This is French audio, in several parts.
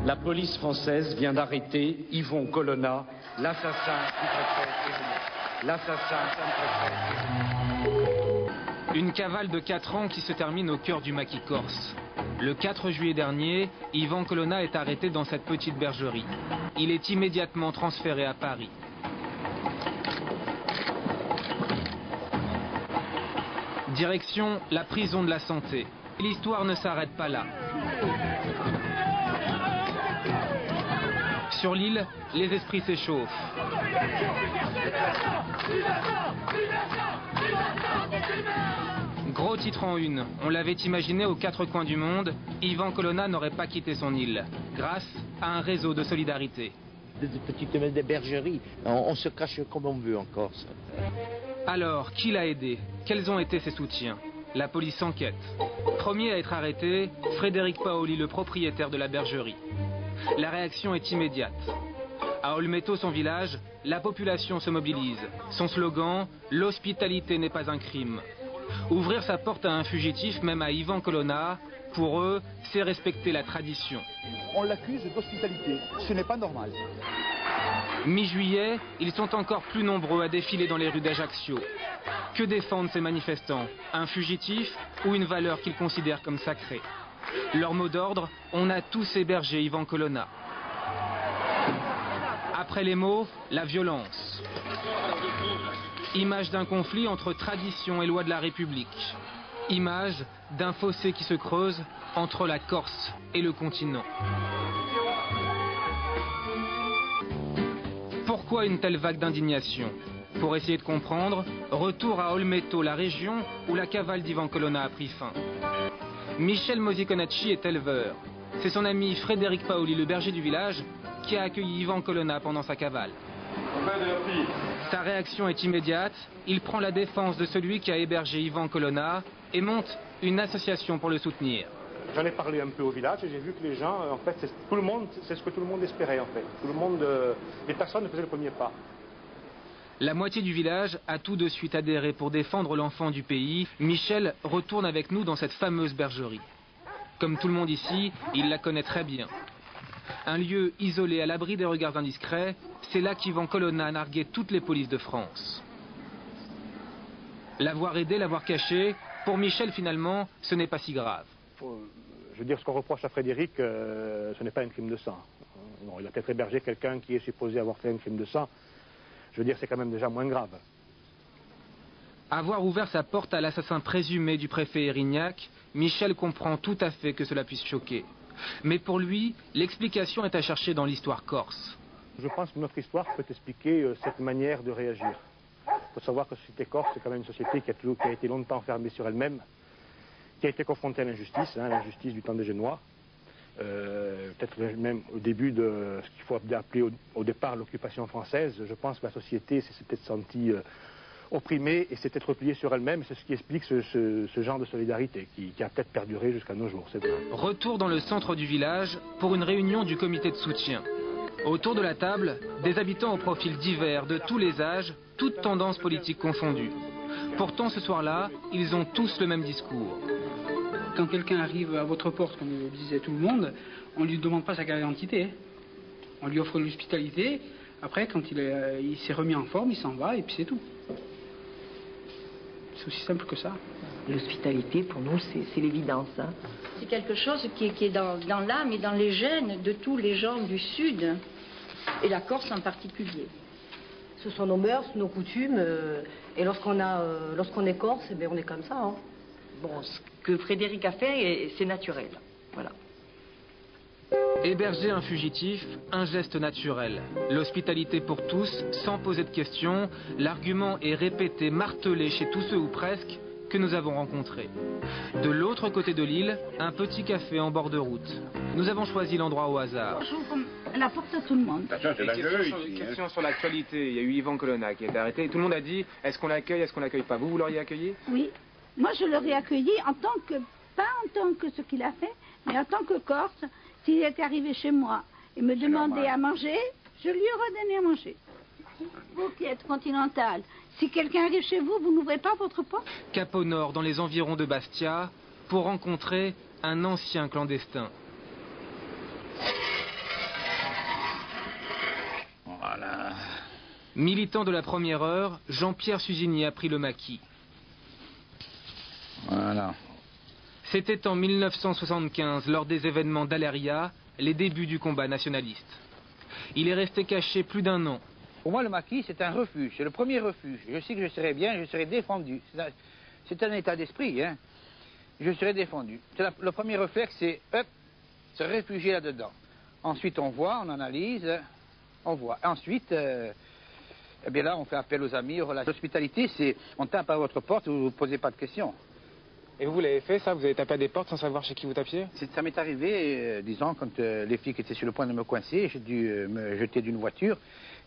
La police française vient d'arrêter Yvon Colonna, l'assassin du préfet. Une cavale de 4 ans qui se termine au cœur du maquis corse. Le 4 juillet dernier, Yvon Colonna est arrêté dans cette petite bergerie. Il est immédiatement transféré à Paris. Direction la prison de la Santé. L'histoire ne s'arrête pas là. Sur l'île, les esprits s'échauffent. Gros titre en une, on l'avait imaginé aux 4 coins du monde, Yvon Colonna n'aurait pas quitté son île, grâce à un réseau de solidarité. Des petites bergeries, on se cache comme on veut en Corse. Alors, qui l'a aidé? Quels ont été ses soutiens? La police enquête. Premier à être arrêté, Frédéric Paoli, le propriétaire de la bergerie. La réaction est immédiate. À Olmeto, son village, la population se mobilise. Son slogan, l'hospitalité n'est pas un crime. Ouvrir sa porte à un fugitif, même à Yvon Colonna, pour eux, c'est respecter la tradition. On l'accuse d'hospitalité, ce n'est pas normal. Mi-juillet, ils sont encore plus nombreux à défiler dans les rues d'Ajaccio. Que défendent ces manifestants? Un fugitif ou une valeur qu'ils considèrent comme sacrée? Leur mot d'ordre, on a tous hébergé Yvon Colonna. Après les mots, la violence. Image d'un conflit entre tradition et loi de la République. Image d'un fossé qui se creuse entre la Corse et le continent. Pourquoi une telle vague d'indignation? Pour essayer de comprendre, retour à Olmeto, la région où la cavale d'Yvon Colonna a pris fin. Michel Mosiconacci est éleveur. C'est son ami Frédéric Paoli, le berger du village, qui a accueilli Yvon Colonna pendant sa cavale. Sa réaction est immédiate. Il prend la défense de celui qui a hébergé Yvon Colonna et monte une association pour le soutenir. J'en ai parlé un peu au village et j'ai vu que les gens, en fait, c'est ce que tout le monde espérait, en fait. Tout le monde, les personnes ne faisaient le premier pas. La moitié du village a tout de suite adhéré pour défendre l'enfant du pays. Michel retourne avec nous dans cette fameuse bergerie. Comme tout le monde ici, il la connaît très bien. Un lieu isolé à l'abri des regards indiscrets, c'est là qu'Yvon Colonna a nargué toutes les polices de France. L'avoir aidé, l'avoir caché, pour Michel finalement, ce n'est pas si grave. Je veux dire, ce qu'on reproche à Frédéric, ce n'est pas un crime de sang. Non, il a peut-être hébergé quelqu'un qui est supposé avoir fait un crime de sang. Je veux dire, c'est quand même déjà moins grave. Avoir ouvert sa porte à l'assassin présumé du préfet Erignac, Michel comprend tout à fait que cela puisse choquer. Mais pour lui, l'explication est à chercher dans l'histoire corse. Je pense que notre histoire peut expliquer cette manière de réagir. Il faut savoir que la société corse, c'est quand même une société qui a été longtemps fermée sur elle-même, qui a été confrontée à l'injustice, l'injustice du temps des Génois. Peut-être même au début de ce qu'il faut appeler au départ l'occupation française. Je pense que la société s'était sentie opprimée et s'était repliée sur elle-même. C'est ce qui explique ce genre de solidarité qui a peut-être perduré jusqu'à nos jours. Retour dans le centre du village pour une réunion du comité de soutien. Autour de la table, des habitants aux profils divers de tous les âges, toutes tendances politiques confondues. Pourtant ce soir-là, ils ont tous le même discours. Quand quelqu'un arrive à votre porte, comme le disait tout le monde, on ne lui demande pas sa carte d'identité. On lui offre l'hospitalité. Après, quand il s'est remis en forme, il s'en va et puis c'est tout. C'est aussi simple que ça. L'hospitalité, pour nous, c'est l'évidence. Hein. C'est quelque chose qui est dans l'âme et dans les gènes de tous les gens du Sud, et la Corse en particulier. Ce sont nos mœurs, nos coutumes, et lorsqu'on est corse, eh bien, on est comme ça. Hein. Bon, ce que Frédéric a fait, c'est naturel. Voilà. Héberger un fugitif, un geste naturel. L'hospitalité pour tous, sans poser de questions, l'argument est répété, martelé chez tous ceux ou presque que nous avons rencontrés. De l'autre côté de l'île, un petit café en bord de route. Nous avons choisi l'endroit au hasard. J'ouvre la porte à tout le monde. Question sur l'actualité. Il y a eu Yvon Colonna qui a été arrêté. Tout le monde a dit, est-ce qu'on l'accueille, est-ce qu'on l'accueille pas? Vous l'auriez accueilli? Oui. Moi, je l'aurais accueilli pas en tant que ce qu'il a fait, mais en tant que Corse. S'il était arrivé chez moi et me demandait à manger, je lui aurais donné à manger. Vous qui êtes continental, si quelqu'un arrive chez vous, vous n'ouvrez pas votre porte? Cap au nord, dans les environs de Bastia, pour rencontrer un ancien clandestin. Militant de la première heure, Jean-Pierre Suzini a pris le maquis. Voilà. C'était en 1975, lors des événements d'Aléria, les débuts du combat nationaliste. Il est resté caché plus d'1 an. Pour moi, le maquis, c'est un refuge, c'est le premier refuge. Je sais que je serai bien, je serai défendu. C'est un état d'esprit, hein. Je serai défendu. Le premier réflexe, c'est se réfugier là-dedans. Ensuite, on voit, on analyse, on voit. Ensuite, eh bien là, on fait appel aux amis, aux relations. L'hospitalité, c'est on tape à votre porte, vous ne posez pas de questions. Et vous l'avez fait, ça? Vous avez tapé à des portes sans savoir chez qui vous tapiez? Ça m'est arrivé, disons, quand les flics étaient sur le point de me coincer, j'ai dû me jeter d'une voiture.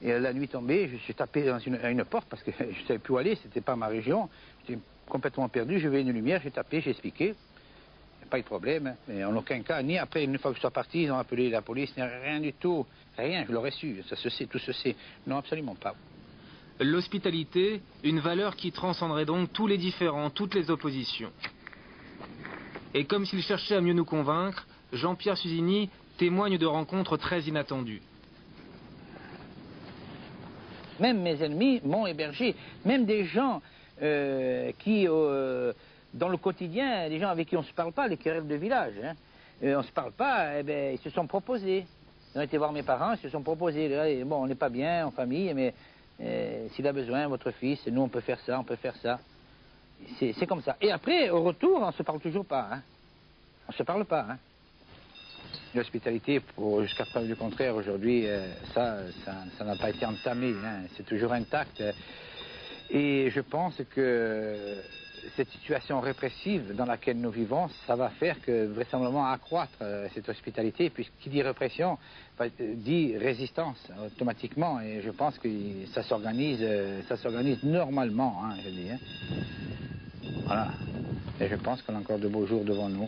Et la nuit tombée, je suis tapé dans une porte parce que je ne savais plus où aller, c'était pas ma région. J'étais complètement perdu, je voyais une lumière, j'ai tapé, j'ai expliqué. Il n'y a pas eu de problème, mais en aucun cas, ni après, une fois que je suis parti, ils ont appelé la police, rien du tout. Rien, je l'aurais su, ça se sait, tout se sait. Non, absolument pas. L'hospitalité, une valeur qui transcenderait donc tous les différends, toutes les oppositions. Et comme s'il cherchait à mieux nous convaincre, Jean-Pierre Suzini témoigne de rencontres très inattendues. Même mes ennemis m'ont hébergé, même des gens qui, dans le quotidien, des gens avec qui on ne se parle pas, les querelles de village, hein, on ne se parle pas, eh bien, ils se sont proposés. Ils ont été voir mes parents, ils se sont proposés. Là, et bon, on n'est pas bien en famille, mais s'il a besoin, votre fils, nous on peut faire ça, on peut faire ça. C'est comme ça. Et après, au retour, on ne se parle toujours pas. Hein. On ne se parle pas. Hein. L'hospitalité, jusqu'à preuve du contraire, aujourd'hui, ça n'a pas été entamé. Hein. C'est toujours intact. Et je pense que cette situation répressive dans laquelle nous vivons, ça va faire que vraisemblablement accroître cette hospitalité, puisqu'il dit répression, dit résistance automatiquement. Et je pense que ça s'organise normalement, hein, je dis. Hein. Voilà. Et je pense qu'on a encore de beaux jours devant nous.